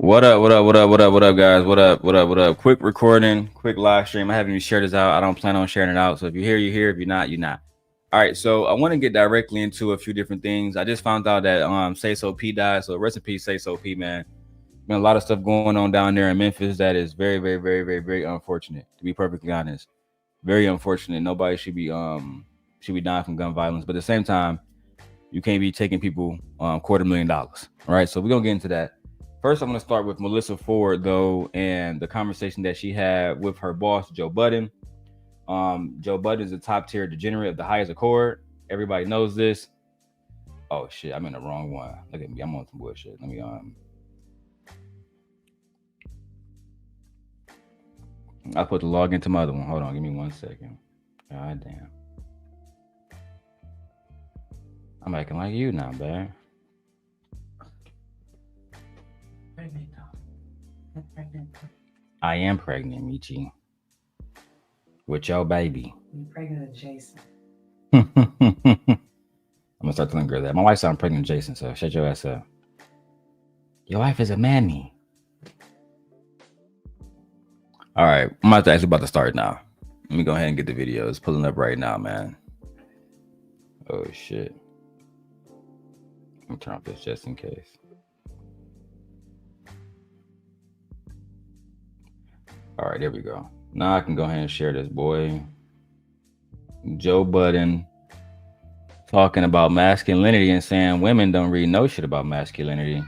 What up, what up, what up, what up, what up, guys? What up, what up, what up? Quick recording, quick live stream. I haven't even shared this out. I don't plan on sharing it out. So if you're here, you're here. If you're not, you're not. All right, so I want to get directly into a few different things. I just found out that Say So P died. So rest in peace, Say So P, man. Been a lot of stuff going on down there in Memphis that is very, very, very, very, very unfortunate, to be perfectly honest. Very unfortunate. Nobody should be dying from gun violence. But at the same time, you can't be taking people $250,000. All right, so we're gonna get into that. First, I'm going to start with Melyssa Ford, though, and the conversation that she had with her boss, Joe Budden. Joe Budden is a top-tier degenerate of the highest accord. Everybody knows this. Oh, shit, I'm in the wrong one. Look at me. I'm on some bullshit. Let me, I'll put the log into my other one. Hold on. Give me 1 second. God damn. I'm acting like you now, man. I am pregnant, Michi. With your baby. You're pregnant with Jason. I'm gonna start telling girl that. My wife said I'm pregnant with Jason, so shut your ass up. Your wife is a mammy. All right, I'm actually about to start now. Let me go ahead and get the video. It's pulling up right now, man. Oh shit. Let me turn off this just in case. All right, there we go. Now I can go ahead and share this, boy. Joe Budden talking about masculinity and saying women don't really know shit about masculinity,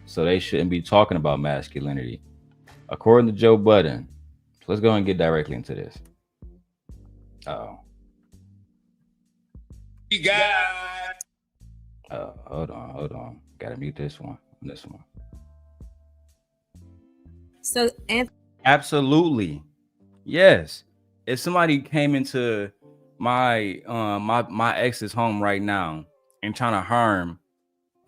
so they shouldn't be talking about masculinity, according to Joe Budden. So let's go and get directly into this. Oh. You got. Hold on. Gotta mute this one. This one. So, Absolutely, yes. If somebody came into my my ex's home right now and trying to harm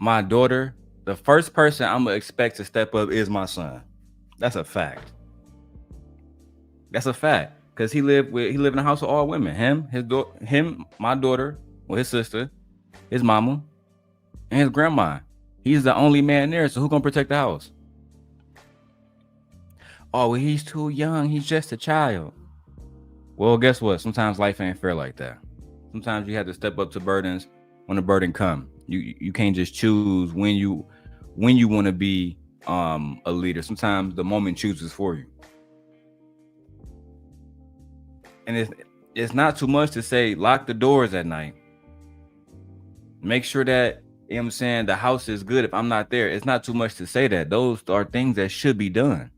my daughter, the first person I'm gonna expect to step up is my son. That's a fact. That's a fact. Cause he lived in a house with all women. Him, my daughter, well, his sister, his mama, and his grandma. He's the only man there. So who gonna protect the house? Oh, well, he's too young. He's just a child. Well, guess what? Sometimes life ain't fair like that. Sometimes you have to step up to burdens when the burden come. You can't just choose when you want to be a leader. Sometimes the moment chooses for you. And it's not too much to say lock the doors at night. Make sure that, you know what I'm saying, the house is good if I'm not there. It's not too much to say that. Those are things that should be done.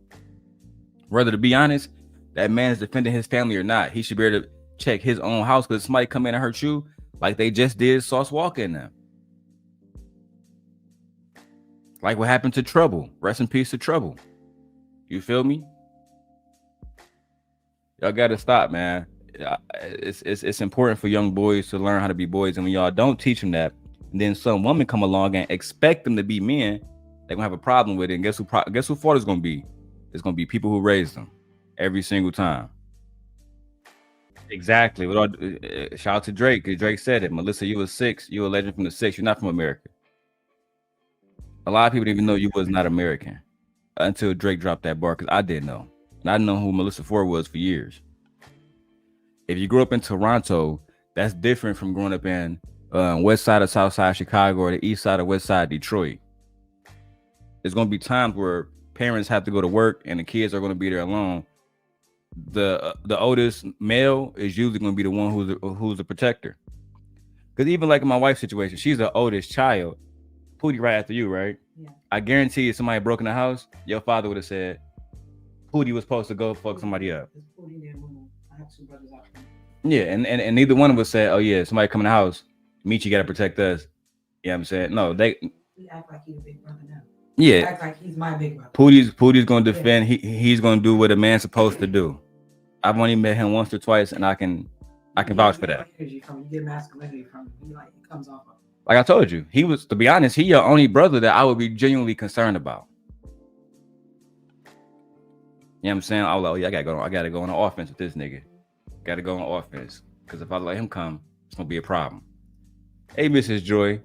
Whether, to be honest, that man is defending his family or not, he should be able to check his own house, because somebody come in and hurt you like they just did Sauce Walker in them. Like what happened to Trouble. Rest in peace to Trouble. You feel me? Y'all gotta stop, man. It's important for young boys to learn how to be boys, and when y'all don't teach them that, and then some woman come along and expect them to be men, they're gonna have a problem with it. And guess who fault is gonna be? It's gonna be people who raised them every single time. Exactly. Shout out to Drake, because Drake said it. Melyssa, you was 6. You a legend from the 6. You're not from America. A lot of people didn't even know you was not American until Drake dropped that bar, because I didn't know. And I didn't know who Melyssa Ford was for years. If you grew up in Toronto, that's different from growing up in west side or south side of Chicago, or the east side or west side of Detroit. There's gonna be times where parents have to go to work and the kids are going to be there alone. The oldest male is usually going to be the one who's the protector. Because even like in my wife's situation, she's the oldest child. Pootie right after you, right? Yeah. I guarantee if somebody broke in the house, your father would have said, Pootie was supposed to go fuck somebody up. I have 2 brothers out there. Yeah, and neither one of us said, oh yeah, somebody come in the house, Michi got to protect us. You know what I'm saying? No, We act like he's a big brother now. Yeah, act like he's my big brother. Pootie's gonna defend. He's gonna do what a man's supposed to do. I've only met him once or twice, and I can vouch for that. You get masculinity from him. He comes off of. Like I told you, he was, to be honest, he your only brother that I would be genuinely concerned about. You know what I'm saying? I was like, oh yeah, I gotta go on the offense with this nigga. Gotta go on offense, because if I let him come, it's gonna be a problem. Hey, Mrs. Joy,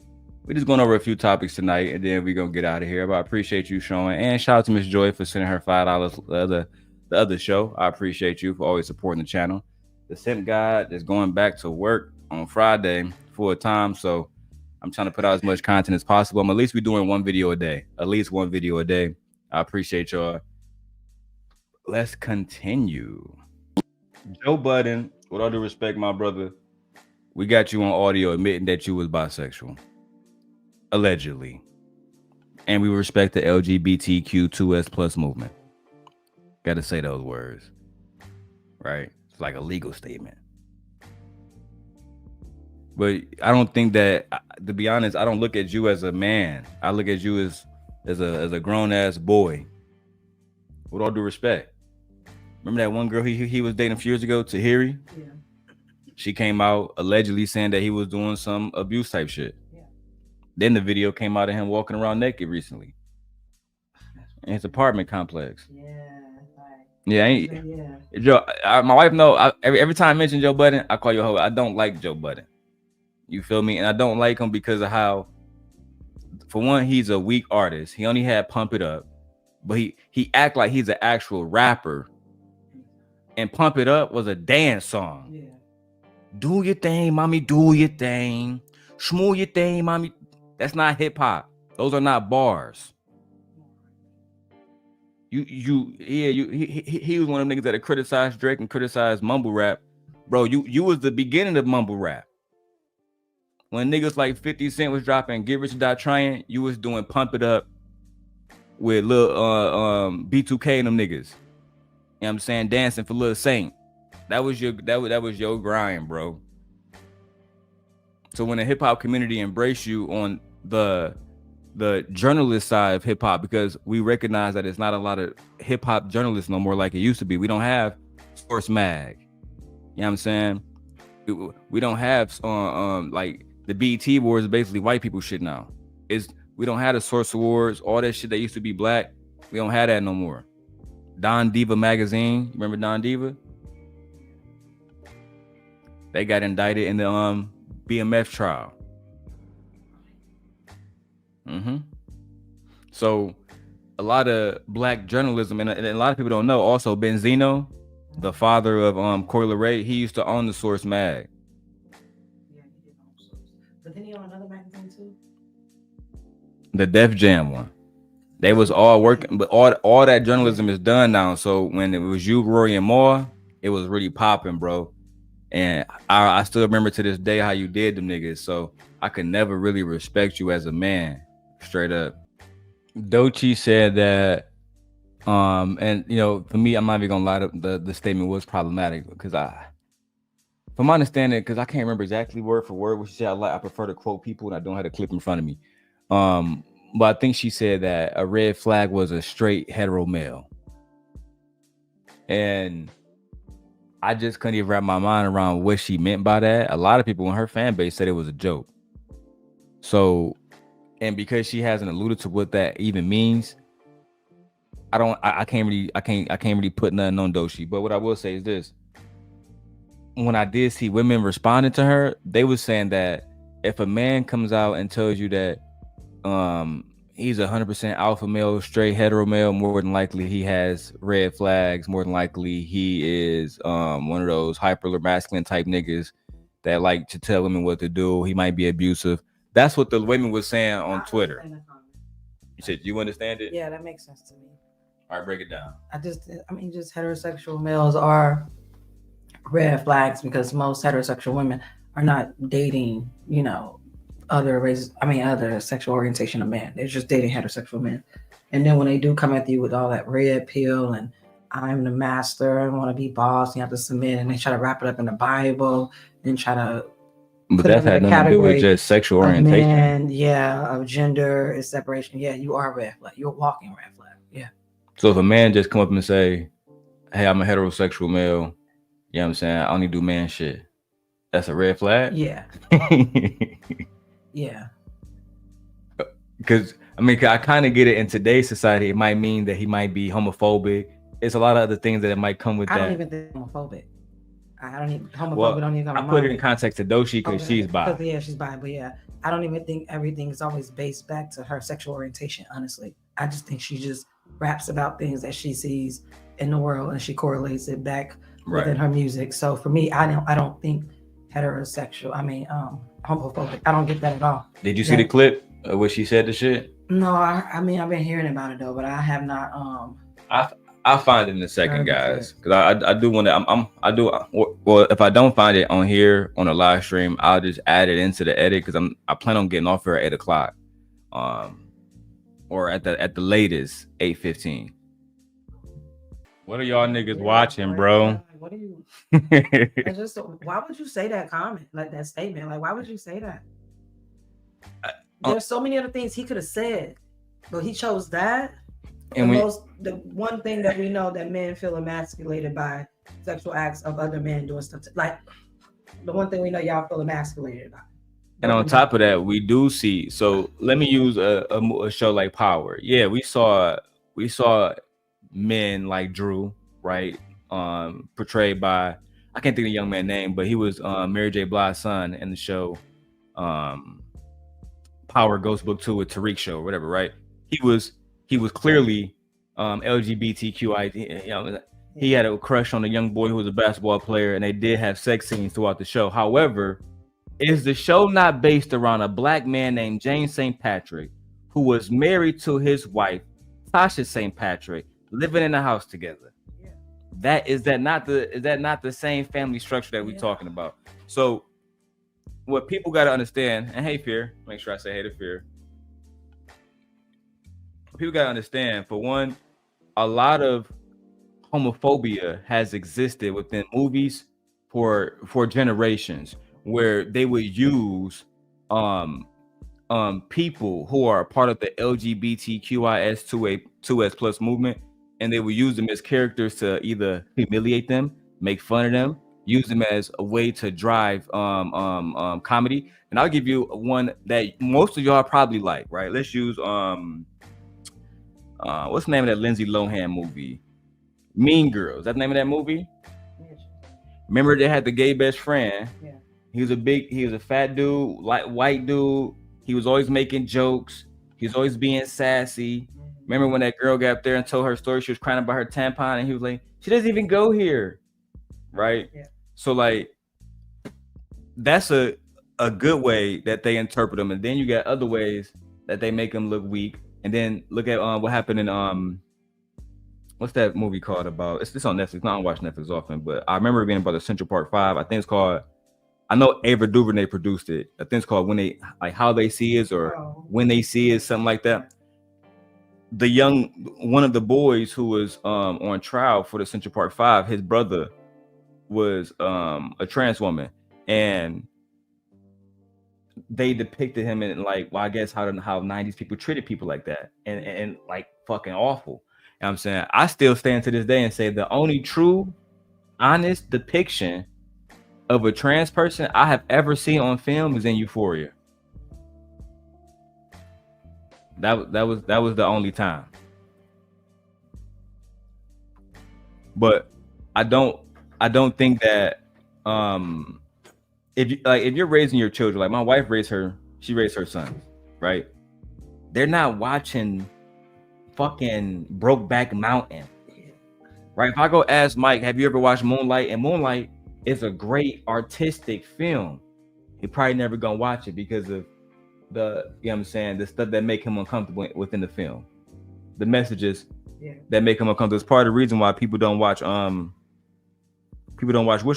we're just going over a few topics tonight, and then we're gonna get out of here. But I appreciate you showing, and shout out to Miss Joy for sending her $5 the other show. I appreciate you for always supporting the channel. The SimpGod is going back to work on Friday full time, so I'm trying to put out as much content as possible. I'm at least be doing one video a day, at least one video a day. I appreciate y'all. Let's continue. Joe Budden, with all due respect, my brother, we got you on audio admitting that you was bisexual. Allegedly. And we respect the LGBTQ2S plus movement. Gotta say those words. Right? It's like a legal statement. But I don't think that, to be honest, I don't look at you as a man. I look at you as a grown-ass boy. With all due respect. Remember that one girl he was dating a few years ago, Tahiri? Yeah. She came out allegedly saying that he was doing some abuse type shit. Yeah. Then the video came out of him walking around naked recently in his apartment complex. Yeah. Right. Yeah. Joe, my wife know. Every time I mention Joe Budden, I call you a hoe. I don't like Joe Budden. You feel me? And I don't like him because of how, for one, he's a weak artist. He only had Pump It Up, but he act like he's an actual rapper. And Pump It Up was a dance song. Yeah. Do your thing, mommy, do your thing. Shmoo your thing, mommy. That's not hip hop. Those are not bars. He was one of them niggas that criticized Drake and criticized mumble rap. Bro, you was the beginning of mumble rap. When niggas like 50 Cent was dropping Get Rich or Die Trying, you was doing Pump It Up with Lil B2K and them niggas. You know what I'm saying? Dancing for Lil Saint. That was your grind, bro. So when the hip hop community embrace you on the journalist side of hip hop, because we recognize that it's not a lot of hip hop journalists no more like it used to be. We don't have Source Mag. You know what I'm saying? We don't have like the BET Awards is basically white people shit now. We don't have the Source Awards, all that shit that used to be black. We don't have that no more. Don Diva magazine, remember Don Diva? They got indicted in the BMF trial. So a lot of black journalism, and a lot of people don't know, also Benzino, the father of Coi Leray, he used to own the Source Mag. Yeah, he did own Source. But then he owned another magazine too? The Def Jam one. They was all working, but all that journalism is done now. So when it was you, Rory, and Moore, it was really popping, bro. And I still remember to this day how you did them niggas. So I could never really respect you as a man, straight up. Doechii said that, and you know, for me, I'm not even gonna lie, the statement was problematic because from my understanding, because I can't remember exactly word for word what she said. I prefer to quote people and I don't have a clip in front of me. But I think she said that a red flag was a straight hetero male. And I just couldn't even wrap my mind around what she meant by that. A lot of people in her fan base said it was a joke. So, and because she hasn't alluded to what that even means, I can't really put nothing on Doechii. But what I will say is this. When I did see women responding to her, they were saying that if a man comes out and tells you that he's 100% alpha male, straight hetero male, more than likely he has red flags. More than likely he is one of those hyper masculine type niggas that like to tell women what to do. He might be abusive. That's what the women was saying on Twitter. You said, you understand it? Yeah, that makes sense to me. All right, break it down. Just heterosexual males are red flags because most heterosexual women are not dating, you know, other sexual orientation of men. They're just dating heterosexual men. And then when they do come at you with all that red pill and I'm the master, I want to be boss, you have to submit, and they try to wrap it up in the Bible and try to but that had nothing to do with just sexual orientation. Man, yeah, of gender is separation. Yeah, you are a red flag. You're a walking red flag. Yeah. So if a man just come up and say, hey, I'm a heterosexual male, you know what I'm saying, I only do man shit, that's a red flag? Yeah. Yeah. Because I kind of get it. In today's society, it might mean that he might be homophobic. It's a lot of other things that it might come with that. I don't even think homophobic. I don't even homophobic. Well, don't even come I to put it mind. in context to Doshi because she's bi. Because yeah, she's bi. But yeah, I don't even think everything is always based back to her sexual orientation. Honestly, I just think she just raps about things that she sees in the world and she correlates it back within her music. So for me, I don't think heterosexual. I mean, homophobic. I don't get that at all. Did you see the clip of what she said? The shit. No, I mean I've been hearing about it though, but I have not. I'll find it in a second, guys, because I do want to. I do. Well, if I don't find it on here on a live stream, I'll just add it into the edit because I plan on getting off here at 8:00, or at the latest 8:15. What are y'all niggas watching, bro? What are you? Just why would you say that comment, like that statement? Like why would you say that? There's so many other things he could have said, but he chose that. And the one thing that we know that men feel emasculated by sexual acts of other men doing stuff. Like the one thing we know y'all feel emasculated about. And on top of that, we do see. So let me use a show like Power. Yeah, we saw men like Drew, right? Portrayed by, I can't think of the young man's name, but he was Mary J. Blige's son in the show Power Ghost Book 2 with Tariq Show, whatever, right? He was clearly LGBTQI. You know, he had a crush on a young boy who was a basketball player, and they did have sex scenes throughout the show. However, is the show not based around a black man named James St. Patrick, who was married to his wife, Tasha St. Patrick, living in a house together? Yeah. Is that not the same family structure that we're talking about? So what people got to understand, and hey, Fear, make sure I say hey to Fear. People got to understand, for one, a lot of homophobia has existed within movies for generations, where they would use people who are a part of the LGBTQIS2S plus movement, and they would use them as characters to either humiliate them, make fun of them, use them as a way to drive comedy. And I'll give you one that most of y'all probably like, right? Let's use what's the name of that Lindsay Lohan movie? Mean Girls. That's the name of that movie? Remember they had the gay best friend. Yeah. He was a fat dude, like white dude. He was always making jokes. He was always being sassy. Remember when that girl got up there and told her story? She was crying about her tampon, and he was like, "She doesn't even go here," right? Yeah. So like, that's a good way that they interpret them, and then you got other ways that they make them look weak. And then look at what happened in what's that movie called about? It's on Netflix. I don't watch Netflix often, but I remember it being about the Central Park 5. I think it's called. I know Ava DuVernay produced it. I think it's called How They See Is, or When They See Is, something like that. One of the boys who was on trial for the Central Park 5, his brother was a trans woman, and they depicted him in like, well, I guess how 90s people treated people like that, and like fucking awful. You know what I'm saying? I still stand to this day and say the only true, honest depiction of a trans person I have ever seen on film is in Euphoria. That was the only time. But I don't think that if you're raising your children, like my wife raised her sons, right? They're not watching fucking Brokeback Mountain, right? If I go ask Mike, have you ever watched Moonlight? And Moonlight is a great artistic film. He probably never gonna watch it because of the, you know what I'm saying, the stuff that make him uncomfortable within the film, the messages that make him uncomfortable. It's part of the reason why people don't watch what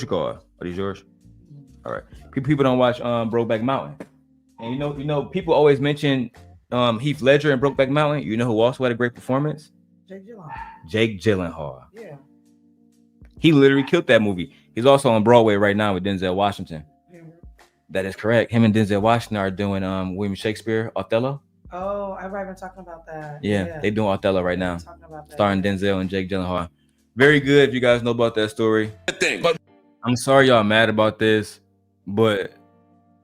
you call. Are these yours? All right. People don't watch Brokeback Mountain. And you know, people always mention Heath Ledger in Brokeback Mountain. You know who also had a great performance? Jake Gyllenhaal. Yeah. He literally killed that movie. He's also on Broadway right now with Denzel Washington. Yeah. That is correct. Him and Denzel Washington are doing William Shakespeare, Othello. Oh, I've been talking about that. Yeah, they're doing Othello right now, starring Denzel and Jake Gyllenhaal. Very good if you guys know about that story. I'm sorry y'all mad about this, but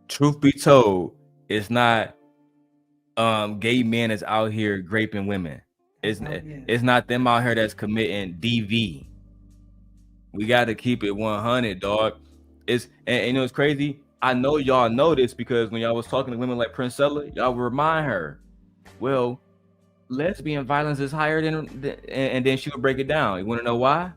truth be told, it's not gay men that's out here raping women. It's not them out here that's committing DV. We got to keep it 100, dog. And you know it's crazy. I know y'all know this because when y'all was talking to women like Princella, y'all would remind her, well, lesbian violence is higher and then she would break it down. You want to know why?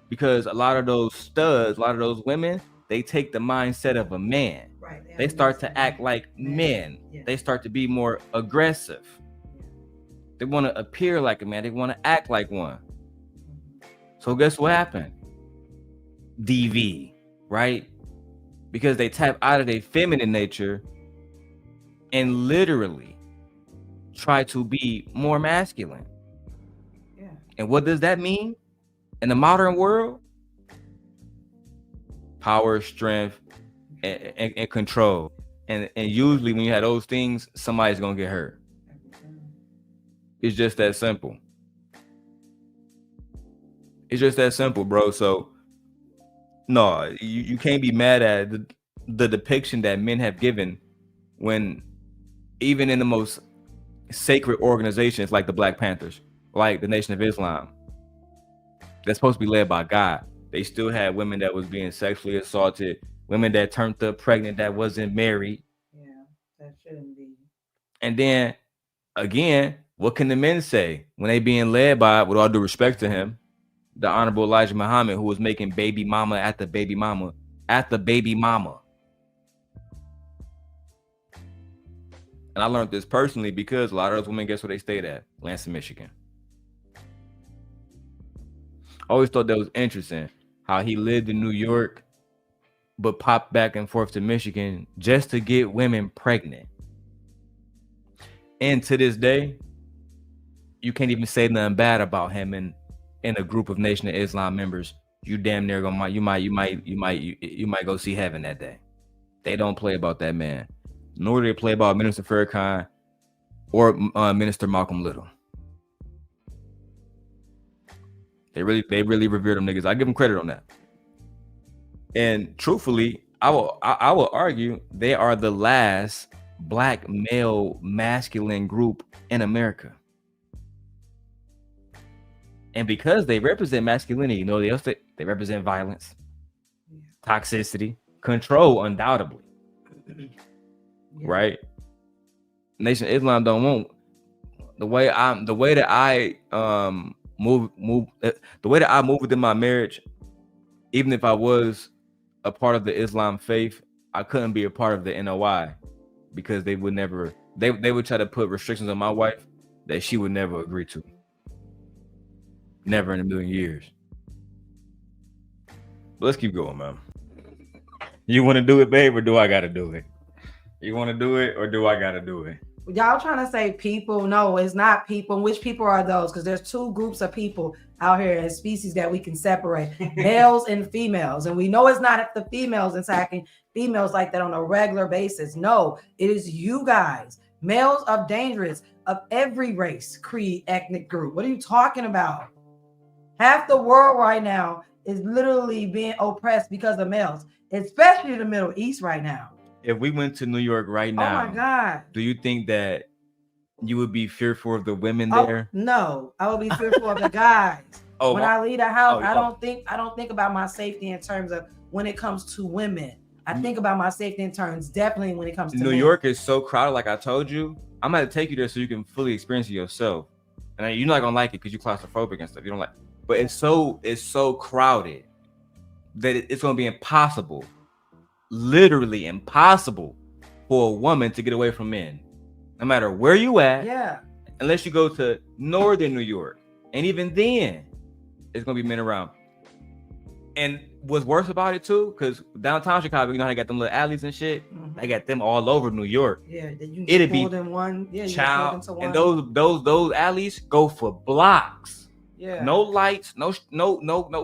Because a lot of those studs, a lot of those women, they take the mindset of a man. Right. They start to act like men. Yeah. They start to be more aggressive. They want to appear like a man. They want to act like one. So guess what happened? DV, right? Because they tap out of their feminine nature and literally try to be more masculine. Yeah. And what does that mean in the modern world? Power, strength, and control. And usually when you have those things, somebody's gonna get hurt. It's just that simple. It's just that simple, bro. So no, you can't be mad at the depiction that men have given when even in the most sacred organizations like the Black Panthers, like the Nation of Islam, that's supposed to be led by God. They still had women that was being sexually assaulted, women that turned up pregnant that wasn't married. Yeah, that shouldn't be. And then again, what can the men say when they being led by, with all due respect to him, the Honorable Elijah Muhammad, who was making baby mama after baby mama after baby mama? And I learned this personally because a lot of those women, guess where they stayed at? Lansing, Michigan. I always thought that was interesting how he lived in New York, but popped back and forth to Michigan just to get women pregnant. And to this day, you can't even say nothing bad about him in a group of Nation of Islam members. You damn near gonna you might go see heaven that day. They don't play about that man, nor do they play about Minister Farrakhan or Minister Malcolm Little. They really revere them niggas. I give them credit on that. And truthfully, I will argue they are the last Black male masculine group in America. And because they represent masculinity, you know, they represent violence, toxicity, control, undoubtedly. Yeah. Right? Nation of Islam don't want the way that I move within my marriage. Even if I was a part of the Islam faith, I couldn't be a part of the NOI because they would never. They would try to put restrictions on my wife that she would never agree to. Never in a million years. But let's keep going, man. You want to do it, babe, or do I got to do it? You want to do it, or do I got to do it? Y'all trying to say people? No, it's not people. Which people are those? Because there's two groups of people out here as species that we can separate, males and females. And we know it's not the females attacking females like that on a regular basis. No, it is you guys, males of dangerous, of every race, creed, ethnic group. What are you talking about? Half the world right now is literally being oppressed because of males, especially the Middle East right now. If we went to New York right now, oh my God, do you think that you would be fearful of the women there? No, I would be fearful of the guys. When I leave the house, I don't think about my safety in terms of when it comes to women. I think about my safety in terms definitely when it comes to New men. York is so crowded, like I told you. I'm gonna take you there so you can fully experience it yourself. And you're not gonna like it because you're claustrophobic and stuff. You don't like, but it's so crowded that it's gonna be impossible, literally impossible, for a woman to get away from men, no matter where you at. Yeah. Unless you go to northern New York, and even then, it's gonna be men around. And what's worse about it too, because downtown Chicago, you know how they got them little alleys and shit. Mm-hmm. They got them all over New York. Yeah, you it'd be more than one. Yeah, child, and those alleys go for blocks. Yeah, no lights, no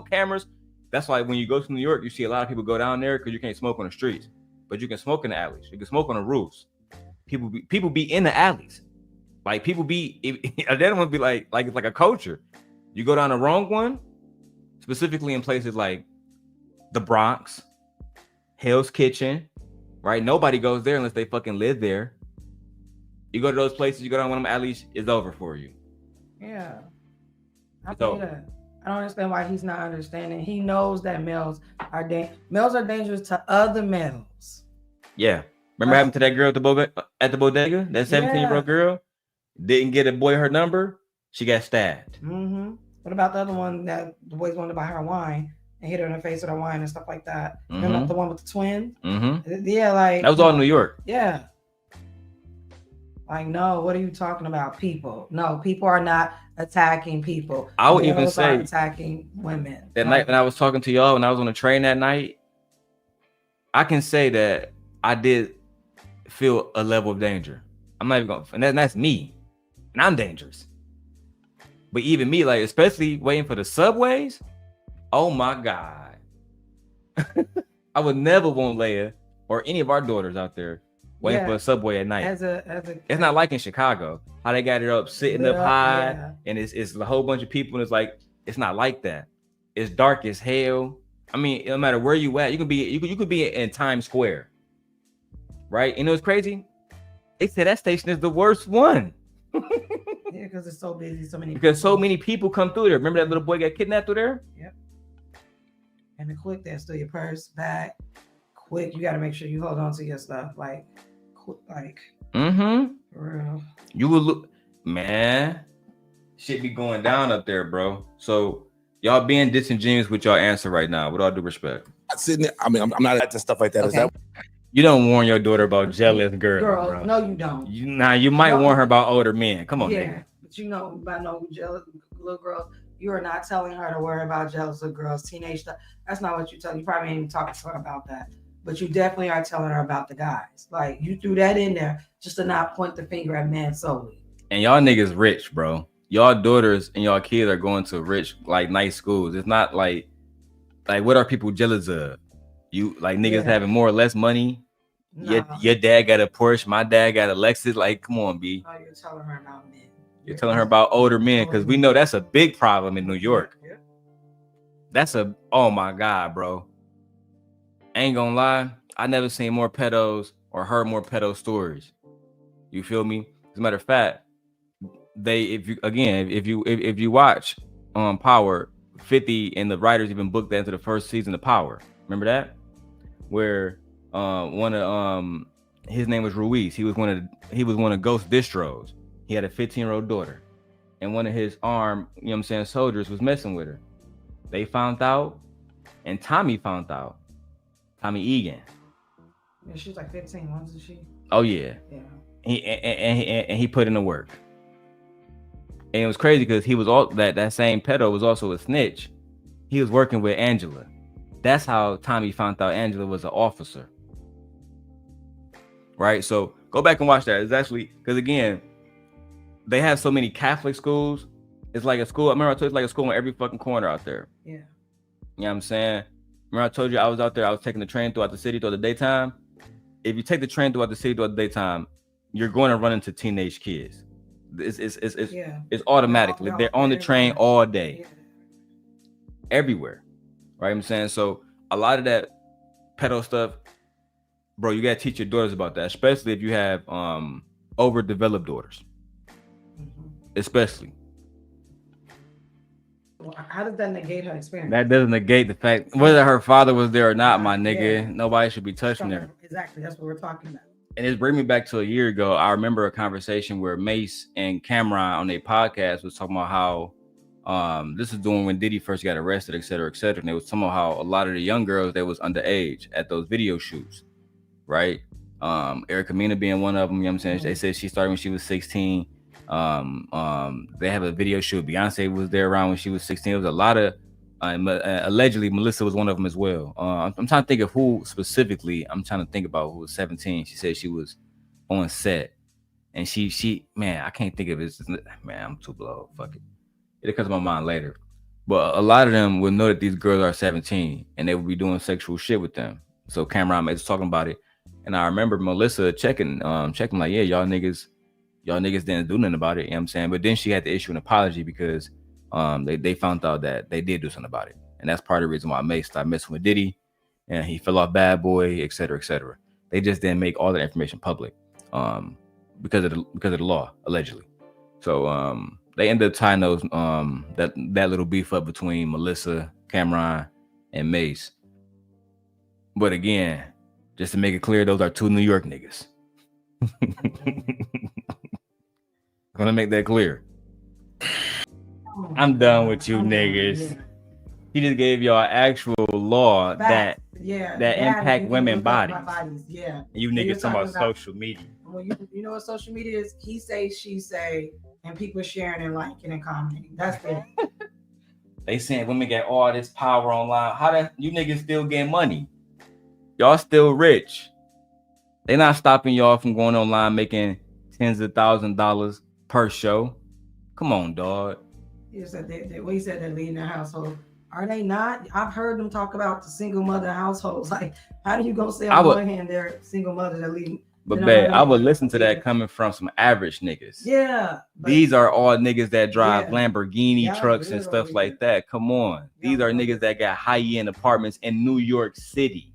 cameras. That's why when you go to New York, you see a lot of people go down there because you can't smoke on the streets, but you can smoke in the alleys. You can smoke on the roofs. People be in the alleys. Like people be, they don't want to be like it's like a culture. You go down the wrong one, specifically in places like the Bronx, Hell's Kitchen, right? Nobody goes there unless they fucking live there. You go to those places, you go down one of them alleys, it's over for you. Yeah. I don't understand why he's not understanding. He knows that males are dangerous to other males. Yeah. Remember happened to that girl at the bodega? That 17-year-old girl didn't get a boy her number. She got stabbed. Mm-hmm. What about the other one that the boys wanted to buy her wine and hit her in the face with her wine and stuff like that? Mm-hmm. Remember the one with the twins? Mm-hmm. Yeah, like that was all in New York. Yeah. Like, no, what are you talking about? People. No, people are not attacking people. I would even say attacking women. That night when I was talking to y'all, when I was on the train that night, I can say that I did feel a level of danger. I'm not even going, and that's me, and I'm dangerous. But even me, like, especially waiting for the subways, oh my God. I would never want Leia or any of our daughters out there waiting for a subway at night. It's not like in Chicago, how they got it up, sitting up high, and it's a whole bunch of people, and it's like, it's not like that. It's dark as hell. I mean, no matter where you at, you could be in Times Square, right? You know what's crazy? They said that station is the worst one. Yeah, because it's so busy, so many people come through there. Remember that little boy got kidnapped through there? Yep. And the quick, they steal your purse, bag. Quick, you got to make sure you hold on to your stuff. Like, quick, like. Mm-hmm. For real. You will look, man. Shit be going down up there, bro. So y'all being disingenuous with y'all answer right now. With all due respect. Sitting there, I mean, I'm not at stuff like that. Okay. Is that? You don't warn your daughter about jealous girls, bro. No, you don't. You might warn her about older men. Come on, nigga. But you know about no jealous little girls. You are not telling her to worry about jealous little girls, teenage stuff. That's not what you tell. You probably ain't even talking to her about that. But you definitely are telling her about the guys. Like, you threw that in there just to not point the finger at men solely. And y'all niggas rich, bro. Y'all daughters and y'all kids are going to rich, like, nice schools. It's not like what are people jealous of? You like niggas having more or less money. Nah. Your dad got a Porsche, my dad got a Lexus. Like, come on, B. Oh, you're telling her about men. You're telling her about older men, because we know that's a big problem in New York. Yeah. That's oh my God, bro. Ain't gonna lie, I never seen more pedos or heard more pedo stories. You feel me? As a matter of fact, if you watch Power, 50 and the writers even booked that into the first season of Power. Remember that? Where one of his name was Ruiz. He was one of Ghost Distros. He had a 15-year-old daughter, and one of his soldiers was messing with her. They found out, and Tommy found out. Tommy Egan. Yeah, she was like 15, wasn't she? Oh yeah. Yeah. He put in the work. And it was crazy because he was that same pedo was also a snitch. He was working with Angela. That's how Tommy found out Angela was an officer. Right? So go back and watch that. It's actually, because again, they have so many Catholic schools. It's like a school. I remember I told you it's like a school in every fucking corner out there. Yeah. You know what I'm saying? Remember I told you I was out there, I was taking the train throughout the city throughout the daytime. If you take the train throughout the city throughout the daytime, you're going to run into teenage kids. It's automatic. They're on the train all day. Everywhere. Right? I'm saying, so a lot of that pedo stuff, bro, you gotta teach your daughters about that, especially if you have overdeveloped daughters. Especially. How does that negate her experience? That doesn't negate the fact whether her father was there or not, my nigga. Yeah. Nobody should be touching her. Exactly, that's what we're talking about. And it's bringing me back to a year ago. I remember a conversation where Mace and Cameron on their podcast was talking about how this is doing when Diddy first got arrested, et cetera, et cetera. And it was talking about how a lot of the young girls that was underage at those video shoots, right? Erica Mena being one of them, you know what I'm saying? Mm-hmm. They said she started when she was 16. They have a video shoot. Beyonce was there around when she was 16. It was a lot of allegedly Melyssa was one of them as well. I'm trying to think of who specifically. I'm trying to think about who was 17. She said she was on set, and she man, I can't think of it. Man, I'm too blown. Fuck it. It'll come to my mind later. But a lot of them will know that these girls are 17 and they will be doing sexual shit with them. So Cameron was talking about it, and I remember Melyssa checking like, yeah, y'all niggas didn't do nothing about it, you know what I'm saying? But then she had to issue an apology because they found out that they did do something about it. And that's part of the reason why Mace started messing with Diddy and he fell off Bad Boy, et cetera, et cetera. They just didn't make all that information public because of the law, allegedly. So they ended up tying those that little beef up between Melyssa, Cameron, and Mace. But again, just to make it clear, those are two New York niggas. Gonna make that clear. I'm done with you niggas. Yeah. He just gave y'all actual law Facts. that impact women's bodies. Yeah. And you niggas talking about social media. Well, you know what social media is? He say, she say, and people sharing and liking and commenting. That's it. They saying women get all this power online. How that you niggas still getting money? Y'all still rich. They not stopping y'all from going online making tens of $1,000s per show. Come on, dog. He said we said they're leading their household. Are they not? I've heard them talk about the single mother households. Like, how do you gonna say on one hand they're single mothers that leading? But babe, I would listen to that coming from some average niggas. Yeah. These are all niggas that drive Lamborghini trucks and stuff like that. Come on. These are niggas that got high-end apartments in New York City.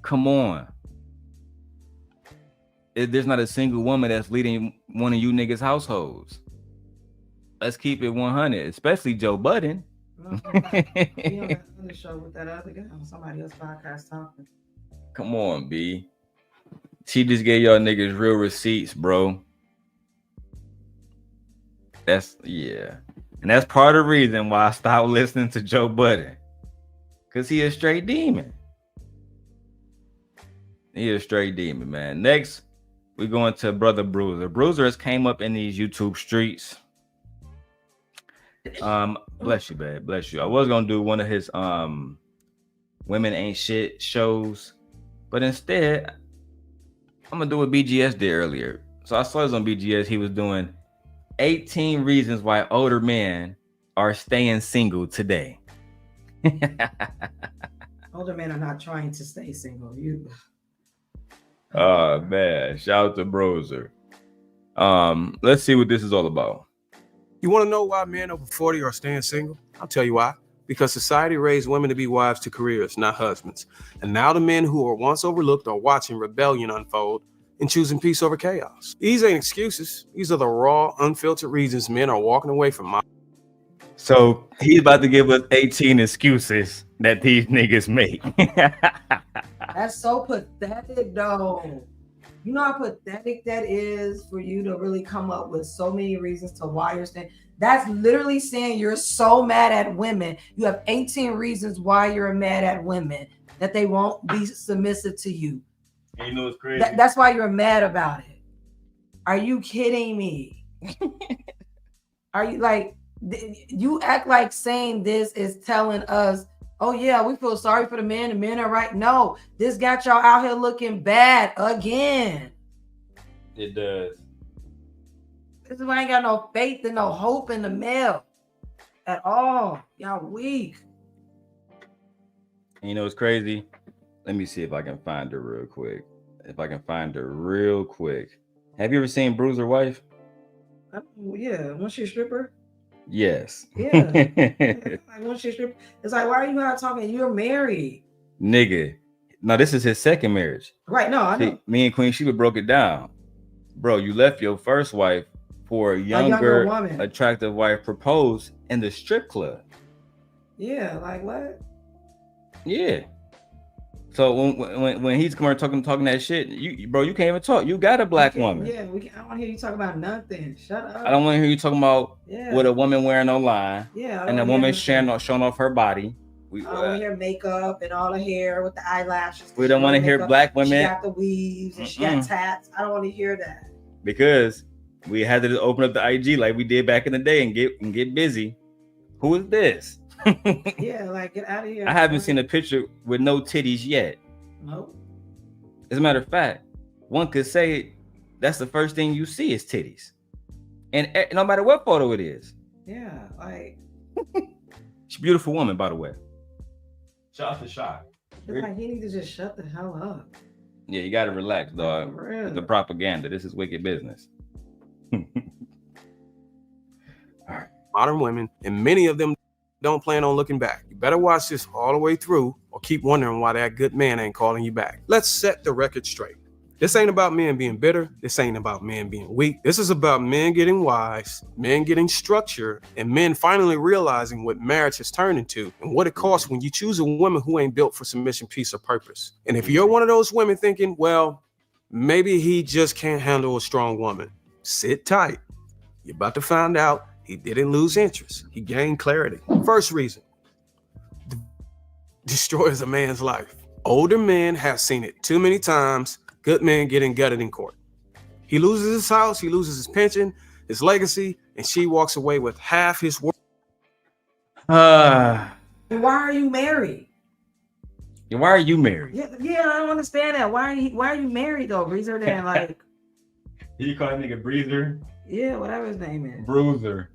Come on. There's not a single woman that's leading one of you niggas' households. Let's keep it 100, especially Joe Budden. You on that other show with that other guy on somebody else's podcast talking. Come on, B. She just gave y'all niggas real receipts, bro. And that's part of the reason why I stopped listening to Joe Budden. Cause he a straight demon. He a straight demon, man. Next, we going to Brother Bruiser. Bruiser has came up in these YouTube streets. Bless you, babe. Bless you. I was gonna do one of his Women Ain't Shit shows, but instead I'm gonna do what BGS did earlier. So I saw this on BGS. He was doing 18 reasons why older men are staying single today. Older men are not trying to stay single. Oh man, shout out to Bruiser. Let's see what this is all about. You want to know why men over 40 are staying single? I'll tell you why. Because society raised women to be wives to careers, not husbands. And now the men who were once overlooked are watching rebellion unfold and choosing peace over chaos. These ain't excuses. These are the raw, unfiltered reasons men are walking away from. So he's about to give us 18 excuses that these niggas make. That's so pathetic, though. You know how pathetic that is for you to really come up with so many reasons to why you're staying. That's literally saying you're so mad at women. You have 18 reasons why you're mad at women, that they won't be submissive to you. And you know what's crazy? That's why you're mad about it. Are you kidding me? Are you like, you act like saying this is telling us, oh yeah, we feel sorry for the men are right. No, this got y'all out here looking bad again. It does. This is why I ain't got no faith and no hope in the male at all. Y'all weak. And you know what's crazy? Let me see if I can find her real quick. Have you ever seen Bruiser Wife? Yeah, was she a stripper? Yes. Yeah. Like, was she a stripper? It's like, why are you not talking? You're married. Nigga. No, this is his second marriage. Right, no, I know. See, me and Queen Sheba broke it down. Bro, you left your first wife for a younger woman. Attractive wife proposed in the strip club. Yeah, like what? Yeah. So when he's coming talking that shit, you can't even talk. You got a black woman. Yeah, I don't want to hear you talk about nothing. Shut up. I don't want to hear you talking about what a woman wearing online. Yeah. And a woman showing off her body. I don't want to hear makeup and all the hair with the eyelashes. We don't want to hear black women. She got the weaves and she got tats. I don't want to hear that. Because we had to open up the IG like we did back in the day and get busy. Who is this? Yeah, like get out of here. I haven't seen a picture with no titties yet. Nope. As a matter of fact, one could say that's the first thing you see is titties. And no matter what photo it is. Yeah, like she's a beautiful woman, by the way. Shot to shot. It's like he needs to just shut the hell up. Yeah, you gotta relax, dog. The propaganda. This is wicked business. All right. Modern women, and many of them don't plan on looking back. You better watch this all the way through or keep wondering why that good man ain't calling you back. Let's set the record straight. This ain't about men being bitter. This ain't about men being weak. This is about men getting wise, men getting structure, and men finally realizing what marriage has turned into and what it costs when you choose a woman who ain't built for submission, peace, or purpose. And if you're one of those women thinking, well, maybe he just can't handle a strong woman, sit tight. You're about to find out he didn't lose interest. He gained clarity. First reason, destroys a man's life. Older men have seen it too many times. Good men getting gutted in court. He loses his house, he loses his pension, his legacy, and she walks away with half his worth. Why are you married? Why are you married? Yeah, I don't understand that. Why are you married though, Breezer? Then like, You call that nigga Breezer? yeah, whatever his name is. Bruiser.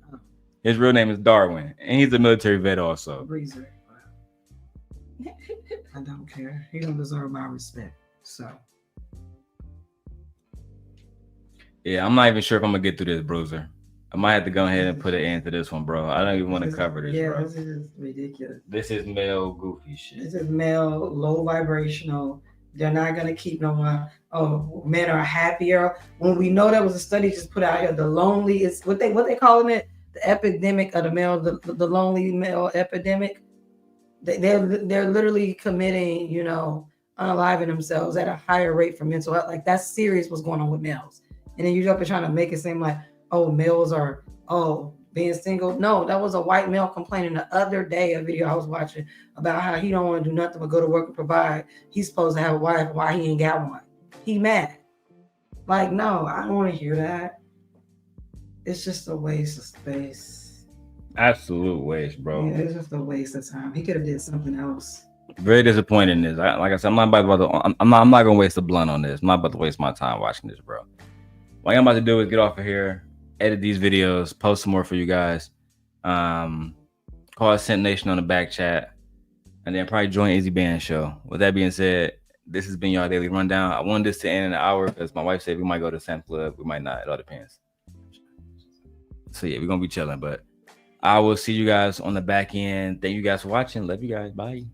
His real name is Darwin, and he's a military vet also. Breezer. I don't care. He don't deserve my respect. So. Yeah, I'm not even sure if I'm gonna get through this, Bruiser. I might have to go ahead and put an end to this one, bro. I don't even want to cover this, yeah, bro. this is ridiculous. This is male goofy shit. This is male, low vibrational. They're not gonna keep no one. Oh, men are happier. When we know there was a study just put out here, the lonely is what they calling it, the epidemic of the male, the lonely male epidemic. They're literally committing, unaliving themselves at a higher rate for mental health. Like that's serious what's going on with males. And then you're up and trying to make it seem like, oh, males are being single. No, that was a white male complaining the other day, a video I was watching about how he don't want to do nothing but go to work and provide. He's supposed to have a wife. Why he ain't got one? He mad. Like, no, I don't want to hear that. It's just a waste of space. Absolute waste, bro. Yeah, it's just a waste of time. He could have did something else. Very disappointed in this. Like I said, I'm not gonna waste a blunt on this. I'm not about to waste my time watching this, bro. What I'm about to do is get off of here, edit these videos, post some more for you guys. Call Simp Nation on the back chat, and then probably join Izzy Band show. With that being said, this has been your daily rundown. I wanted this to end in an hour because my wife said we might go to Simp Club, we might not. It all depends. So yeah, we're gonna be chilling, but I will see you guys on the back end. Thank you guys for watching. Love you guys. Bye.